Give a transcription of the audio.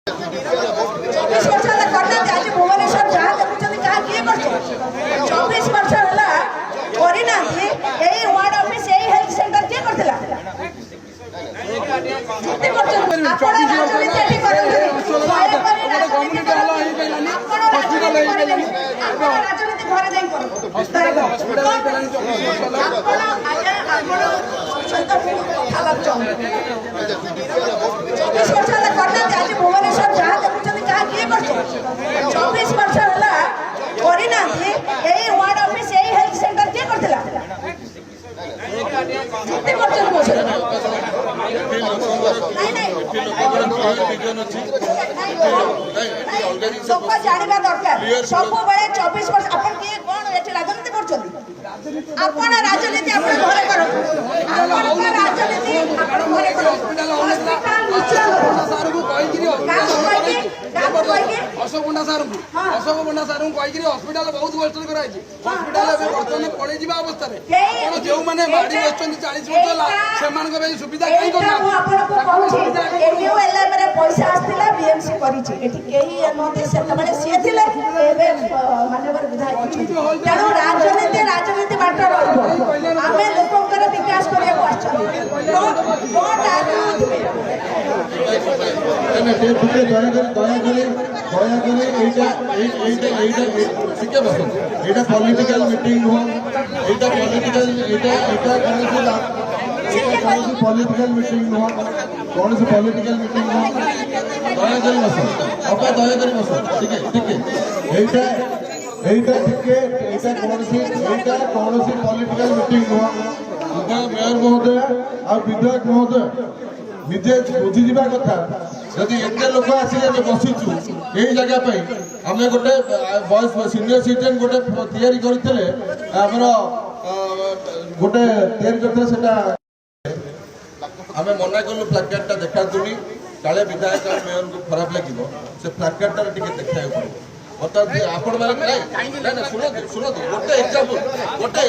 24 वर्ष करना आज भुवनेश्वर जहाँ देखुं क्या किए कर 24 वर्ष है करना यही वार्ड ऑफिस यही हेल्थ सेंटर किए करथिला राजनीति घरे जाई आज भुवनेश्वर जहाँ देखुं क्या किए कर 24 वर्ष है करना यही वार्ड ऑफिस यही हेल्थ सेंटर किए करथिला लोक जानवा दरकार सब 24 वर्ष अपन किए कौन राजनीति कर राजनीति घरे कर अशोक पंडा सार कहीकि हस्पिटाल बहुत कष्ट कराई हस्पिटाल बर्तमान पड़े अवस्था जो मैंने बाड़ी बस 40 वर्ष से सुविधा कहीं पैसा आसला बीएमसी मानवर विधायक तेणु राजनीति राजनीति बाट आम लोकर विकास पॉलिटिकल मीटिंग नुह पॉलिटिकल मीटिंग नुह कौन सी पॉलिटिकल मीटिंग नुह दयाकरी बस अपा दयाकरी बस टिके कौन सी पॉलिटिकल मीटिंग नुह मेयर महोदय और विधायक महोदय निजे बुझीजा कथा जदि एत लोक आसी बसीचु यही जगह आम गोटे बयस सीनियर सिटीजन गोटे तैयारी करते गोटे तैयारी आम मना कलु प्लाकार्डटा देखातुनी काले विधायक और मेयर को खराब लगे से प्लाकार्डटा देखा बर्तमान आपण मैंने शुणु गोटे एग्जाम्पल गोटे